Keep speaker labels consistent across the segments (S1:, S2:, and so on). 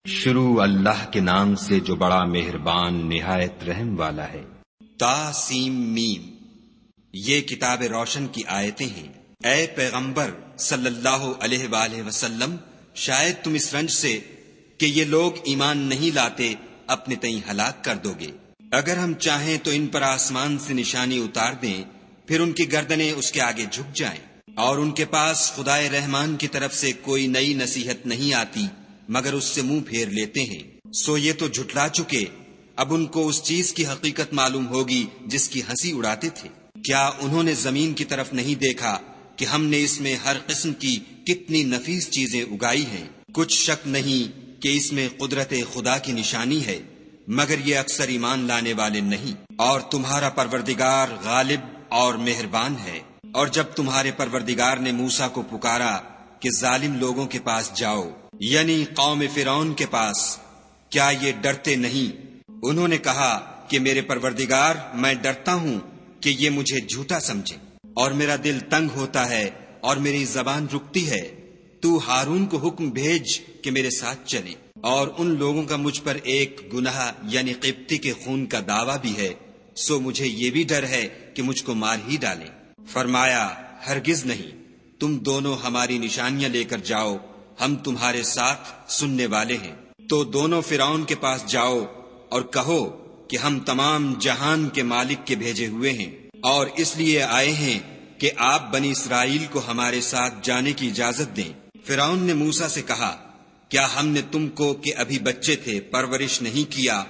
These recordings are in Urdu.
S1: شروع اللہ کے نام سے جو بڑا مہربان نہایت رحم والا ہے۔
S2: تاسیم میم، یہ کتاب روشن کی آیتیں ہیں۔ اے پیغمبر صلی اللہ علیہ وآلہ وسلم، شاید تم اس رنج سے کہ یہ لوگ ایمان نہیں لاتے اپنے تئیں ہلاک کر دو گے۔ اگر ہم چاہیں تو ان پر آسمان سے نشانی اتار دیں، پھر ان کی گردنیں اس کے آگے جھک جائیں، اور ان کے پاس خدائے رحمان کی طرف سے کوئی نئی نصیحت نہیں آتی مگر اس سے منہ پھیر لیتے ہیں۔ سو یہ تو جھٹلا چکے، اب ان کو اس چیز کی حقیقت معلوم ہوگی جس کی ہنسی اڑاتے تھے۔ کیا انہوں نے زمین کی طرف نہیں دیکھا کہ ہم نے اس میں ہر قسم کی کتنی نفیس چیزیں اگائی ہیں؟ کچھ شک نہیں کہ اس میں قدرت خدا کی نشانی ہے، مگر یہ اکثر ایمان لانے والے نہیں۔ اور تمہارا پروردگار غالب اور مہربان ہے۔ اور جب تمہارے پروردگار نے موسیٰ کو پکارا کہ ظالم لوگوں کے پاس جاؤ، یعنی قوم فرعون کے پاس، کیا یہ ڈرتے نہیں؟ انہوں نے کہا کہ میرے پروردگار، میں ڈرتا ہوں کہ یہ مجھے جھوٹا سمجھے، اور میرا دل تنگ ہوتا ہے اور میری زبان رکتی ہے۔ تو ہارون کو حکم بھیج کہ میرے ساتھ چلے، اور ان لوگوں کا مجھ پر ایک گناہ یعنی قبطی کے خون کا دعویٰ بھی ہے، سو مجھے یہ بھی ڈر ہے کہ مجھ کو مار ہی ڈالیں۔ فرمایا، ہرگز نہیں، تم دونوں ہماری نشانیاں لے کر جاؤ، ہم تمہارے ساتھ سننے والے ہیں۔ تو دونوں فرعون کے پاس جاؤ اور کہو کہ ہم تمام جہان کے مالک کے بھیجے ہوئے ہیں، اور اس لیے آئے ہیں کہ آپ بنی اسرائیل کو ہمارے ساتھ جانے کی اجازت دیں۔ فرعون نے موسیٰ سے کہا، کیا ہم نے تم کو کہ ابھی بچے تھے پرورش نہیں کیا،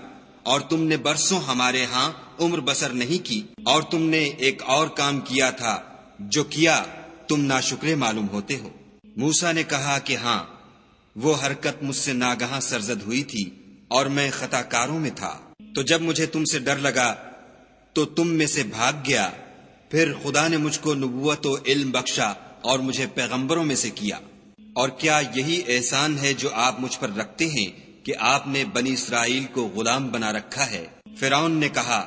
S2: اور تم نے برسوں ہمارے ہاں عمر بسر نہیں کی، اور تم نے ایک اور کام کیا تھا جو کیا تم ناشکرے معلوم ہوتے ہو؟ موسیٰ نے کہا کہ ہاں، وہ حرکت مجھ سے ناگہاں سرزد ہوئی تھی اور میں خطا کاروں میں تھا۔ تو جب مجھے تم سے ڈر لگا تو تم میں سے بھاگ گیا، پھر خدا نے مجھ کو نبوت و علم بخشا اور مجھے پیغمبروں میں سے کیا۔ اور کیا یہی احسان ہے جو آپ مجھ پر رکھتے ہیں کہ آپ نے بنی اسرائیل کو غلام بنا رکھا ہے؟ فرعون نے کہا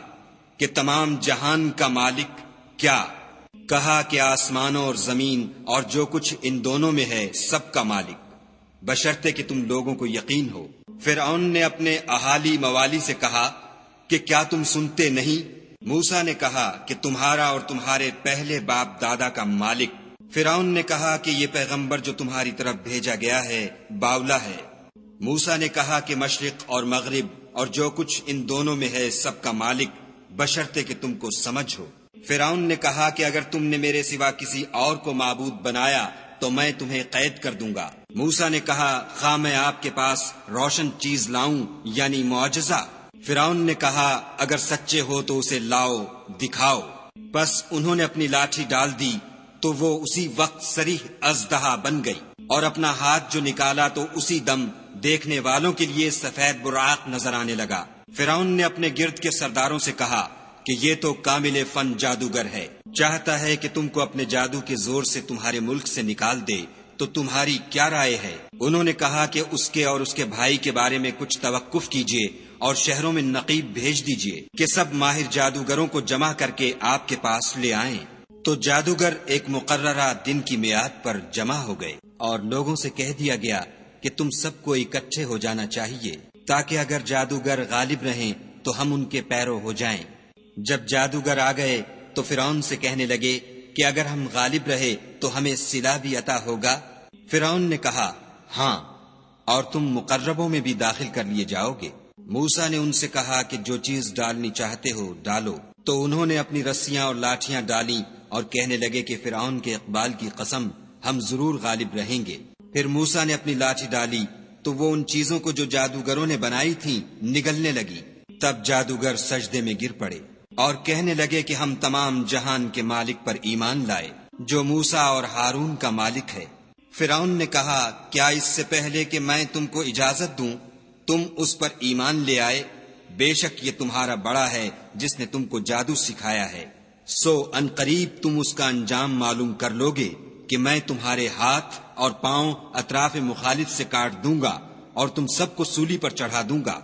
S2: کہ تمام جہان کا مالک کیا؟ کہا کہ آسمانوں اور زمین اور جو کچھ ان دونوں میں ہے سب کا مالک، بشرطے کہ تم لوگوں کو یقین ہو۔ فرعون نے اپنے اہالی موالی سے کہا کہ کیا تم سنتے نہیں؟ موسیٰ نے کہا کہ تمہارا اور تمہارے پہلے باپ دادا کا مالک۔ فرعون نے کہا کہ یہ پیغمبر جو تمہاری طرف بھیجا گیا ہے باولا ہے۔ موسیٰ نے کہا کہ مشرق اور مغرب اور جو کچھ ان دونوں میں ہے سب کا مالک، بشرطے کہ تم کو سمجھ ہو۔ فرعون نے کہا کہ اگر تم نے میرے سوا کسی اور کو معبود بنایا تو میں تمہیں قید کر دوں گا۔ موسیٰ نے کہا، خواہ میں آپ کے پاس روشن چیز لاؤں یعنی معجزہ؟ فرعون نے کہا، اگر سچے ہو تو اسے لاؤ، دکھاؤ۔ بس انہوں نے اپنی لاٹھی ڈال دی تو وہ اسی وقت صریح اژدہا بن گئی، اور اپنا ہاتھ جو نکالا تو اسی دم دیکھنے والوں کے لیے سفید براق نظر آنے لگا۔ فرعون نے اپنے گرد کے سرداروں سے کہا کہ یہ تو کامل فن جادوگر ہے، چاہتا ہے کہ تم کو اپنے جادو کے زور سے تمہارے ملک سے نکال دے، تو تمہاری کیا رائے ہے؟ انہوں نے کہا کہ اس کے اور اس کے بھائی کے بارے میں کچھ توقف کیجیے اور شہروں میں نقیب بھیج دیجیے کہ سب ماہر جادوگروں کو جمع کر کے آپ کے پاس لے آئیں۔ تو جادوگر ایک مقررہ دن کی میعاد پر جمع ہو گئے، اور لوگوں سے کہہ دیا گیا کہ تم سب کو اکٹھے ہو جانا چاہیے، تاکہ اگر جادوگر غالب رہیں تو ہم ان کے پیرو ہو جائیں۔ جب جادوگر آ گئے تو فرعون سے کہنے لگے کہ اگر ہم غالب رہے تو ہمیں صلہ بھی عطا ہوگا؟ فرعون نے کہا، ہاں، اور تم مقربوں میں بھی داخل کر لیے جاؤ گے۔ موسیٰ نے ان سے کہا کہ جو چیز ڈالنی چاہتے ہو ڈالو۔ تو انہوں نے اپنی رسیاں اور لاٹھیاں ڈالیں اور کہنے لگے کہ فرعون کے اقبال کی قسم، ہم ضرور غالب رہیں گے۔ پھر موسیٰ نے اپنی لاٹھی ڈالی تو وہ ان چیزوں کو جو جادوگروں نے بنائی تھیں نگلنے لگی۔ تب جادوگر سجدے میں گر پڑے اور کہنے لگے کہ ہم تمام جہان کے مالک پر ایمان لائے جو موسیٰ اور ہارون کا مالک ہے۔ فرعون نے کہا، کیا اس سے پہلے کہ میں تم کو اجازت دوں تم اس پر ایمان لے آئے؟ بے شک یہ تمہارا بڑا ہے جس نے تم کو جادو سکھایا ہے، سو ان قریب تم اس کا انجام معلوم کر لوگے کہ میں تمہارے ہاتھ اور پاؤں اطراف مخالف سے کاٹ دوں گا اور تم سب کو سولی پر چڑھا دوں گا۔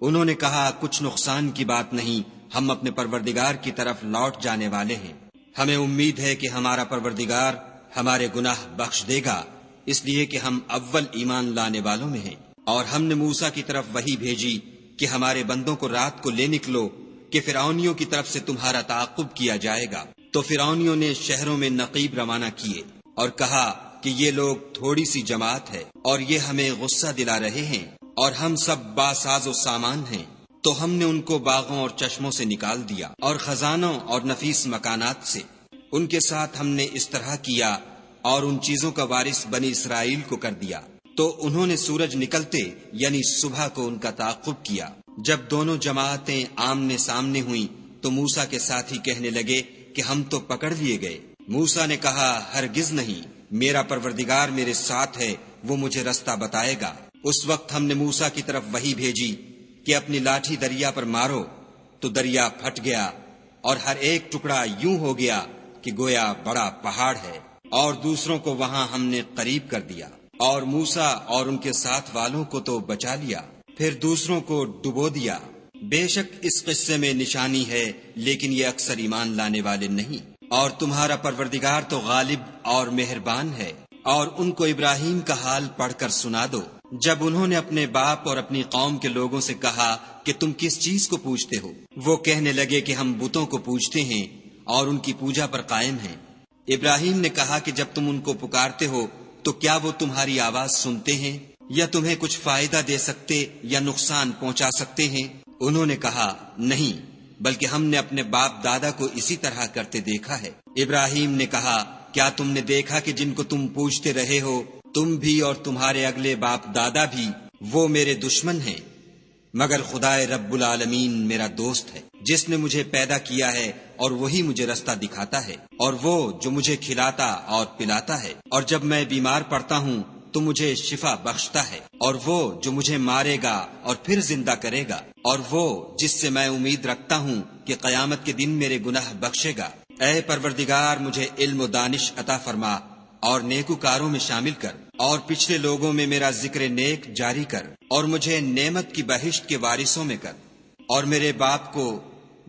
S2: انہوں نے کہا، کچھ نقصان کی بات نہیں، ہم اپنے پروردگار کی طرف لوٹ جانے والے ہیں، ہمیں امید ہے کہ ہمارا پروردگار ہمارے گناہ بخش دے گا، اس لیے کہ ہم اول ایمان لانے والوں میں ہیں۔ اور ہم نے موسیٰ کی طرف وحی بھیجی کہ ہمارے بندوں کو رات کو لے نکلو کہ فرعونیوں کی طرف سے تمہارا تعاقب کیا جائے گا۔ تو فرعونیوں نے شہروں میں نقیب روانہ کیے اور کہا کہ یہ لوگ تھوڑی سی جماعت ہے اور یہ ہمیں غصہ دلا رہے ہیں اور ہم سب باساز و سامان ہیں۔ تو ہم نے ان کو باغوں اور چشموں سے نکال دیا اور خزانوں اور نفیس مکانات سے۔ ان کے ساتھ ہم نے اس طرح کیا اور ان چیزوں کا وارث بنی اسرائیل کو کر دیا۔ تو انہوں نے سورج نکلتے یعنی صبح کو ان کا تعاقب کیا۔ جب دونوں جماعتیں آمنے سامنے ہوئیں تو موسیٰ کے ساتھی کہنے لگے کہ ہم تو پکڑ لیے گئے۔ موسیٰ نے کہا ہرگز نہیں، میرا پروردگار میرے ساتھ ہے، وہ مجھے رستہ بتائے گا۔ اس وقت ہم نے موسیٰ کی طرف وحی بھیجی کہ اپنی لاٹھی دریا پر مارو، تو دریا پھٹ گیا اور ہر ایک ٹکڑا یوں ہو گیا کہ گویا بڑا پہاڑ ہے، اور دوسروں کو وہاں ہم نے قریب کر دیا، اور موسیٰ اور ان کے ساتھ والوں کو تو بچا لیا، پھر دوسروں کو ڈبو دیا۔ بے شک اس قصے میں نشانی ہے، لیکن یہ اکثر ایمان لانے والے نہیں۔ اور تمہارا پروردگار تو غالب اور مہربان ہے۔ اور ان کو ابراہیم کا حال پڑھ کر سنا دو، جب انہوں نے اپنے باپ اور اپنی قوم کے لوگوں سے کہا کہ تم کس چیز کو پوجتے ہو؟ وہ کہنے لگے کہ ہم بتوں کو پوجتے ہیں اور ان کی پوجا پر قائم ہیں۔ ابراہیم نے کہا کہ جب تم ان کو پکارتے ہو تو کیا وہ تمہاری آواز سنتے ہیں یا تمہیں کچھ فائدہ دے سکتے یا نقصان پہنچا سکتے ہیں؟ انہوں نے کہا نہیں، بلکہ ہم نے اپنے باپ دادا کو اسی طرح کرتے دیکھا ہے۔ ابراہیم نے کہا کیا تم نے دیکھا کہ جن کو تم پوجتے رہے ہو تم بھی اور تمہارے اگلے باپ دادا بھی، وہ میرے دشمن ہیں، مگر خدائے رب العالمین میرا دوست ہے، جس نے مجھے پیدا کیا ہے اور وہی مجھے رستہ دکھاتا ہے، اور وہ جو مجھے کھلاتا اور پلاتا ہے، اور جب میں بیمار پڑتا ہوں تو مجھے شفا بخشتا ہے، اور وہ جو مجھے مارے گا اور پھر زندہ کرے گا، اور وہ جس سے میں امید رکھتا ہوں کہ قیامت کے دن میرے گناہ بخشے گا۔ اے پروردگار مجھے علم و دانش عطا فرما اور نیکوکاروں میں شامل کر، اور پچھلے لوگوں میں میرا ذکر نیک جاری کر، اور مجھے نعمت کی بہشت کے وارثوں میں کر، اور میرے باپ کو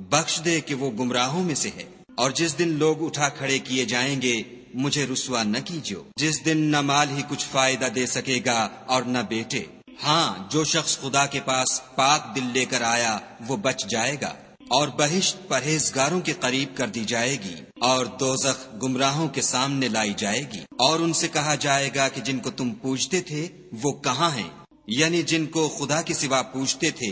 S2: بخش دے کہ وہ گمراہوں میں سے ہے، اور جس دن لوگ اٹھا کھڑے کیے جائیں گے مجھے رسوا نہ کیجو، جس دن نہ مال ہی کچھ فائدہ دے سکے گا اور نہ بیٹے۔ ہاں، جو شخص خدا کے پاس پاک دل لے کر آیا وہ بچ جائے گا، اور بہشت پرہیزگاروں کے قریب کر دی جائے گی، اور دوزخ گمراہوں کے سامنے لائی جائے گی، اور ان سے کہا جائے گا کہ جن کو تم پوجتے تھے وہ کہاں ہیں؟ یعنی جن کو خدا کے سوا پوجتے تھے،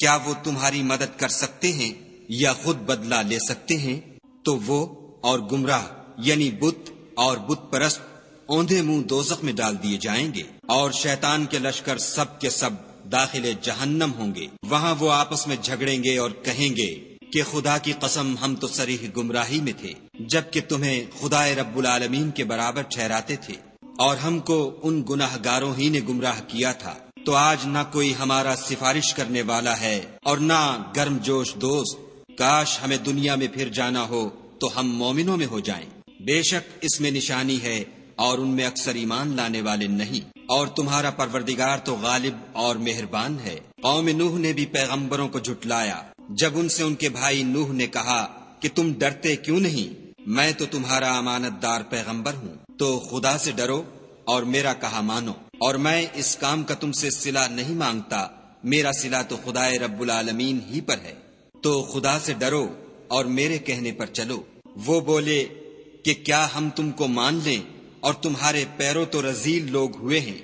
S2: کیا وہ تمہاری مدد کر سکتے ہیں یا خود بدلہ لے سکتے ہیں؟ تو وہ اور گمراہ یعنی بت اور بت پرست اوندھے منہ دوزخ میں ڈال دیے جائیں گے، اور شیطان کے لشکر سب کے سب داخل جہنم ہوں گے۔ وہاں وہ آپس میں جھگڑیں گے اور کہیں گے کہ خدا کی قسم ہم تو صریح گمراہی میں تھے، جبکہ تمہیں خدائے رب العالمین کے برابر ٹھہراتے تھے، اور ہم کو ان گناہ گاروں ہی نے گمراہ کیا تھا۔ تو آج نہ کوئی ہمارا سفارش کرنے والا ہے اور نہ گرم جوش دوست۔ کاش ہمیں دنیا میں پھر جانا ہو تو ہم مومنوں میں ہو جائیں۔ بے شک اس میں نشانی ہے اور ان میں اکثر ایمان لانے والے نہیں۔ اور تمہارا پروردگار تو غالب اور مہربان ہے۔ قوم نوح نے بھی پیغمبروں کو جھٹلایا جب ان سے ان کے بھائی نوح نے کہا کہ تم ڈرتے کیوں نہیں، میں تو تمہارا امانت دار پیغمبر ہوں، تو خدا سے ڈرو اور میرا کہا مانو، اور میں اس کام کا تم سے صلہ نہیں مانگتا، میرا صلہ تو خدائے رب العالمین ہی پر ہے، تو خدا سے ڈرو اور میرے کہنے پر چلو۔ وہ بولے کہ کیا ہم تم کو مان لیں اور تمہارے پیروں تو رذیل لوگ ہوئے ہیں۔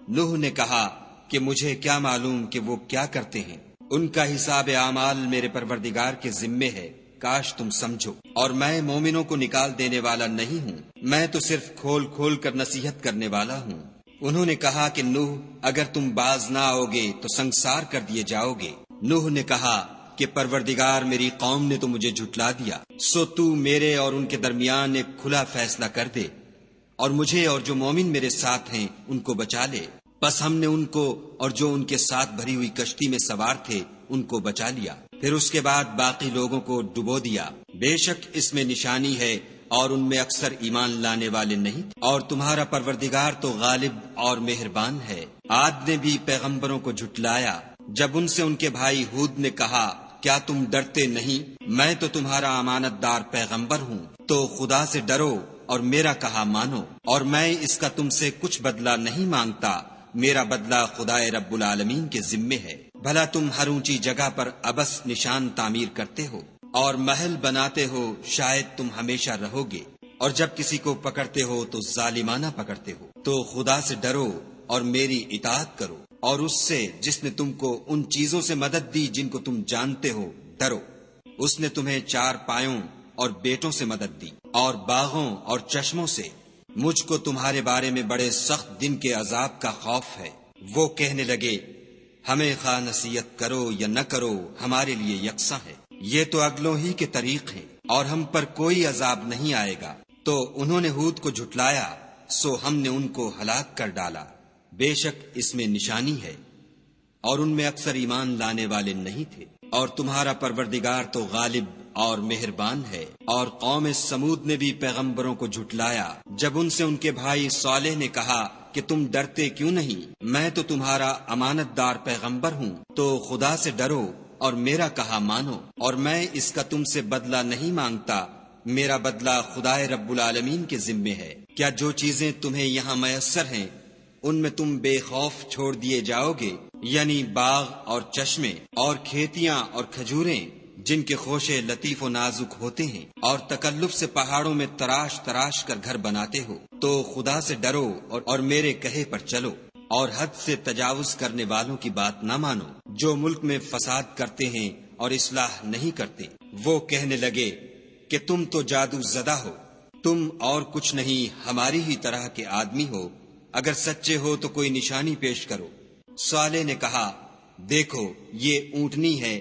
S2: نوح نے کہا کہ مجھے کیا معلوم کہ وہ کیا کرتے ہیں، ان کا حساب اعمال میرے پروردگار کے ذمے ہے، کاش تم سمجھو، اور میں مومنوں کو نکال دینے والا نہیں ہوں، میں تو صرف کھول کھول کر نصیحت کرنے والا ہوں۔ انہوں نے کہا کہ نوح اگر تم باز نہ آؤ گے تو سنگسار کر دیے جاؤ گے۔ نوح نے کہا کہ پروردگار میری قوم نے تو مجھے جھٹلا دیا، سو تو میرے اور ان کے درمیان ایک کھلا فیصلہ کر دے، اور مجھے اور جو مومن میرے ساتھ ہیں ان کو بچا لے۔ بس ہم نے ان کو اور جو ان کے ساتھ بھری ہوئی کشتی میں سوار تھے ان کو بچا لیا، پھر اس کے بعد باقی لوگوں کو ڈبو دیا۔ بے شک اس میں نشانی ہے اور ان میں اکثر ایمان لانے والے نہیں، اور تمہارا پروردگار تو غالب اور مہربان ہے۔ عاد نے بھی پیغمبروں کو جھٹلایا جب ان سے ان کے بھائی ہود نے کہا کیا تم ڈرتے نہیں، میں تو تمہارا امانت دار پیغمبر ہوں، تو خدا سے ڈرو اور میرا کہا مانو، اور میں اس کا تم سے کچھ بدلہ نہیں مانگتا، میرا بدلہ خدائے رب العالمین کے ذمے ہے۔ بھلا تم ہر اونچی جگہ پر ابس نشان تعمیر کرتے ہو اور محل بناتے ہو، شاید تم ہمیشہ رہو گے، اور جب کسی کو پکڑتے ہو تو ظالمانہ پکڑتے ہو۔ تو خدا سے ڈرو اور میری اطاعت کرو، اور اس سے جس نے تم کو ان چیزوں سے مدد دی جن کو تم جانتے ہو ڈرو۔ اس نے تمہیں 4 پایوں اور بیٹوں سے مدد دی، اور باغوں اور چشموں سے۔ مجھ کو تمہارے بارے میں بڑے سخت دن کے عذاب کا خوف ہے۔ وہ کہنے لگے، ہمیں خواہ نصیحت کرو یا نہ کرو، ہمارے لیے یکساں ہے، یہ تو اگلوں ہی کے طریق ہیں، اور ہم پر کوئی عذاب نہیں آئے گا۔ تو انہوں نے ہود کو جھٹلایا، سو ہم نے ان کو ہلاک کر ڈالا۔ بے شک اس میں نشانی ہے، اور ان میں اکثر ایمان لانے والے نہیں تھے۔ اور تمہارا پروردگار تو غالب اور مہربان ہے۔ اور قوم سمود نے بھی پیغمبروں کو جھٹلایا جب ان سے ان کے بھائی صالح نے کہا کہ تم ڈرتے کیوں نہیں، میں تو تمہارا امانت دار پیغمبر ہوں، تو خدا سے ڈرو اور میرا کہا مانو، اور میں اس کا تم سے بدلہ نہیں مانگتا، میرا بدلہ خدائے رب العالمین کے ذمے ہے۔ کیا جو چیزیں تمہیں یہاں میسر ہیں ان میں تم بے خوف چھوڑ دیے جاؤ گے، یعنی باغ اور چشمے اور کھیتیاں اور کھجوریں جن کے خوشے لطیف و نازک ہوتے ہیں، اور تکلف سے پہاڑوں میں تراش تراش کر گھر بناتے ہو، تو خدا سے ڈرو اور میرے کہے پر چلو، اور حد سے تجاوز کرنے والوں کی بات نہ مانو، جو ملک میں فساد کرتے ہیں اور اصلاح نہیں کرتے۔ وہ کہنے لگے کہ تم تو جادو زدہ ہو، تم اور کچھ نہیں ہماری ہی طرح کے آدمی ہو، اگر سچے ہو تو کوئی نشانی پیش کرو۔ صالح نے کہا، دیکھو یہ اونٹنی ہے،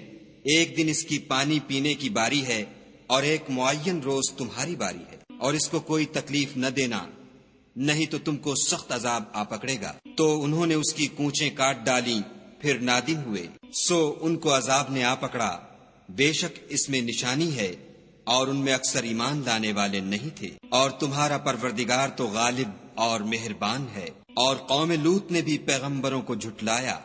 S2: ایک دن اس کی پانی پینے کی باری ہے، اور ایک معین روز تمہاری باری ہے، اور اس کو کوئی تکلیف نہ دینا، نہیں تو تم کو سخت عذاب آ پکڑے گا۔ تو انہوں نے اس کی کونچیں کاٹ ڈالی، پھر نادم ہوئے، سو ان کو عذاب نے آ پکڑا۔ بے شک اس میں نشانی ہے، اور ان میں اکثر ایمان لانے والے نہیں تھے۔ اور تمہارا پروردگار تو غالب اور مہربان ہے۔ اور قوم لوط نے بھی پیغمبروں کو جھٹلایا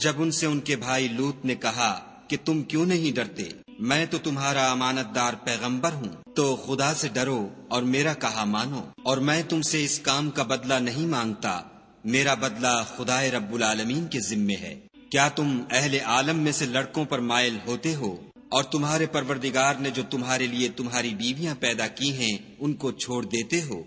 S2: جب ان سے ان کے بھائی لوط نے کہا کہ تم کیوں نہیں ڈرتے، میں تو تمہارا امانت دار پیغمبر ہوں، تو خدا سے ڈرو اور میرا کہا مانو، اور میں تم سے اس کام کا بدلہ نہیں مانگتا، میرا بدلہ خدائے رب العالمین کے ذمے ہے۔ کیا تم اہل عالم میں سے لڑکوں پر مائل ہوتے ہو، اور تمہارے پروردگار نے جو تمہارے لیے تمہاری بیویاں پیدا کی ہیں ان کو چھوڑ دیتے ہو؟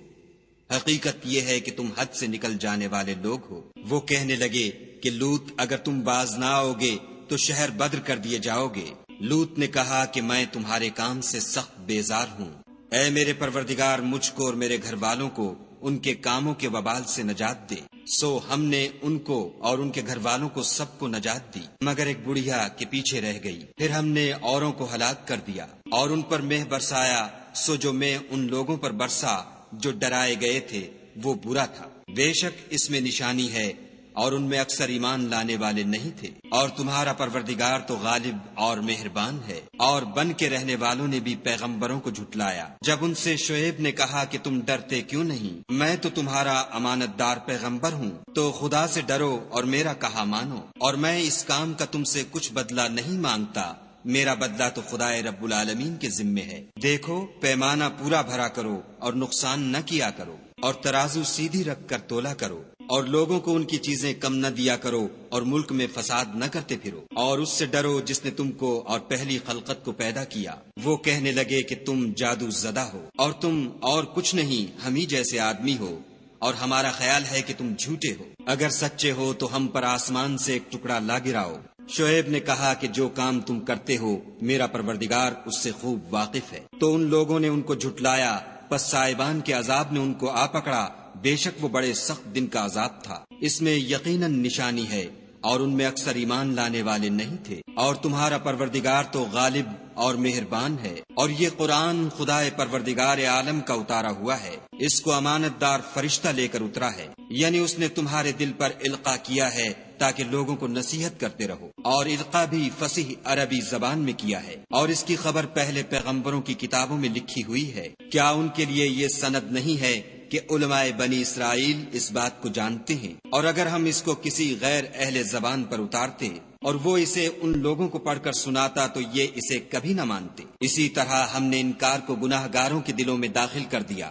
S2: حقیقت یہ ہے کہ تم حد سے نکل جانے والے لوگ ہو۔ وہ کہنے لگے کہ لوط اگر تم باز نہ آؤ گے تو شہر بدر کر دیے جاؤ گے۔ لوط نے کہا کہ میں تمہارے کام سے سخت بیزار ہوں، اے میرے پروردگار مجھ کو اور میرے گھر والوں کو ان کے کاموں کے وبال سے نجات دے۔ سو ہم نے ان کو اور ان کے گھر والوں کو سب کو نجات دی، مگر ایک بڑھیا کے پیچھے رہ گئی۔ پھر ہم نے اوروں کو ہلاک کر دیا اور ان پر مہ برسایا، سو جو مہ ان لوگوں پر برسا جو ڈرائے گئے تھے وہ برا تھا۔ بے شک اس میں نشانی ہے، اور ان میں اکثر ایمان لانے والے نہیں تھے۔ اور تمہارا پروردگار تو غالب اور مہربان ہے۔ اور بن کے رہنے والوں نے بھی پیغمبروں کو جھٹلایا جب ان سے شعیب نے کہا کہ تم ڈرتے کیوں نہیں، میں تو تمہارا امانت دار پیغمبر ہوں، تو خدا سے ڈرو اور میرا کہا مانو، اور میں اس کام کا تم سے کچھ بدلہ نہیں مانگتا، میرا بدلہ تو خدائے رب العالمین کے ذمے ہے۔ دیکھو پیمانہ پورا بھرا کرو اور نقصان نہ کیا کرو، اور ترازو سیدھی رکھ کر تولا کرو، اور لوگوں کو ان کی چیزیں کم نہ دیا کرو، اور ملک میں فساد نہ کرتے پھرو، اور اس سے ڈرو جس نے تم کو اور پہلی خلقت کو پیدا کیا۔ وہ کہنے لگے کہ تم جادو زدہ ہو، اور تم اور کچھ نہیں ہم ہی جیسے آدمی ہو، اور ہمارا خیال ہے کہ تم جھوٹے ہو۔ اگر سچے ہو تو ہم پر آسمان سے ایک ٹکڑا لا گراؤ۔ شعیب نے کہا کہ جو کام تم کرتے ہو میرا پروردگار اس سے خوب واقف ہے۔ تو ان لوگوں نے ان کو جھٹلایا، پس صاحبان کے عذاب نے ان کو آ پکڑا، بے شک وہ بڑے سخت دن کا عذاب تھا۔ اس میں یقیناً نشانی ہے، اور ان میں اکثر ایمان لانے والے نہیں تھے۔ اور تمہارا پروردگار تو غالب اور مہربان ہے۔ اور یہ قرآن خدائے پروردگار عالم کا اتارا ہوا ہے، اس کو امانت دار فرشتہ لے کر اترا ہے، یعنی اس نے تمہارے دل پر القاء کیا ہے تاکہ لوگوں کو نصیحت کرتے رہو، اور القاء بھی فصیح عربی زبان میں کیا ہے، اور اس کی خبر پہلے پیغمبروں کی کتابوں میں لکھی ہوئی ہے۔ کیا ان کے لیے یہ سند نہیں ہے کہ علماء بنی اسرائیل اس بات کو جانتے ہیں؟ اور اگر ہم اس کو کسی غیر اہل زبان پر اتارتے اور وہ اسے ان لوگوں کو پڑھ کر سناتا تو یہ اسے کبھی نہ مانتے۔ اسی طرح ہم نے انکار کو گناہ گاروں کے دلوں میں داخل کر دیا،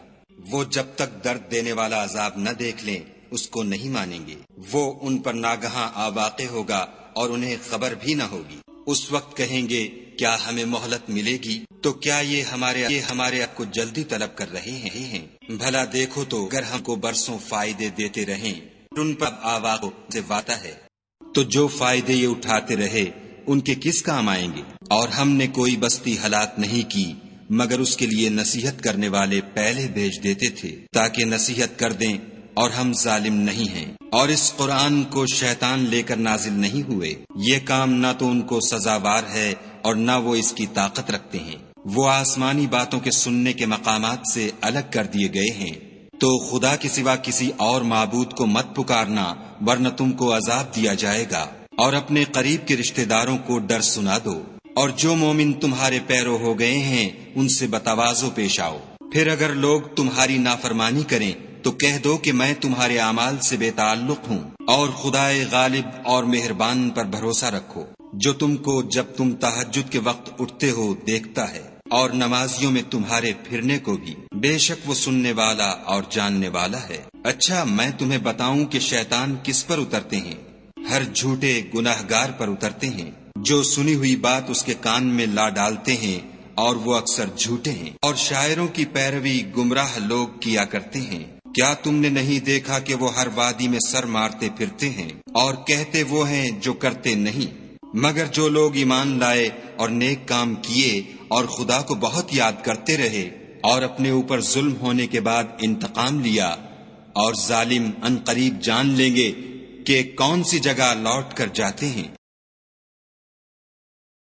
S2: وہ جب تک درد دینے والا عذاب نہ دیکھ لیں اس کو نہیں مانیں گے، وہ ان پر ناگہاں آ واقع ہوگا اور انہیں خبر بھی نہ ہوگی۔ اس وقت کہیں گے کیا ہمیں مہلت ملے گی؟ تو کیا یہ ہمارے آپ کو جلدی طلب کر رہے ہیں؟ بھلا دیکھو تو اگر ہم کو برسوں فائدے دیتے رہیں ان پر آواز سے واتا ہے تو جو فائدے یہ اٹھاتے رہے ان کے کس کام آئیں گے؟ اور ہم نے کوئی بستی ہلاک نہیں کی مگر اس کے لیے نصیحت کرنے والے پہلے بھیج دیتے تھے تاکہ نصیحت کر دیں، اور ہم ظالم نہیں ہیں۔ اور اس قرآن کو شیطان لے کر نازل نہیں ہوئے، یہ کام نہ تو ان کو سزاوار ہے اور نہ وہ اس کی طاقت رکھتے ہیں۔ وہ آسمانی باتوں کے سننے کے مقامات سے الگ کر دیے گئے ہیں۔ تو خدا کے سوا کسی اور معبود کو مت پکارنا ورنہ تم کو عذاب دیا جائے گا، اور اپنے قریب کے رشتہ داروں کو ڈر سنا دو، اور جو مومن تمہارے پیرو ہو گئے ہیں ان سے بتواضع پیش آؤ۔ پھر اگر لوگ تمہاری نافرمانی کریں تو کہہ دو کہ میں تمہارے اعمال سے بے تعلق ہوں، اور خدائے غالب اور مہربان پر بھروسہ رکھو جو تم کو جب تم تہجد کے وقت اٹھتے ہو دیکھتا ہے، اور نمازیوں میں تمہارے پھرنے کو بھی، بے شک وہ سننے والا اور جاننے والا ہے۔ اچھا میں تمہیں بتاؤں کہ شیطان کس پر اترتے ہیں؟ ہر جھوٹے گناہگار پر اترتے ہیں جو سنی ہوئی بات اس کے کان میں لا ڈالتے ہیں، اور وہ اکثر جھوٹے ہیں، اور شاعروں کی پیروی گمراہ لوگ کیا کرتے ہیں۔ کیا تم نے نہیں دیکھا کہ وہ ہر وادی میں سر مارتے پھرتے ہیں اور کہتے وہ ہیں جو کرتے نہیں؟ مگر جو لوگ ایمان لائے اور نیک کام کیے اور خدا کو بہت یاد کرتے رہے اور اپنے اوپر ظلم ہونے کے بعد انتقام لیا، اور ظالم ان قریب جان لیں گے کہ کون سی جگہ لوٹ کر جاتے ہیں۔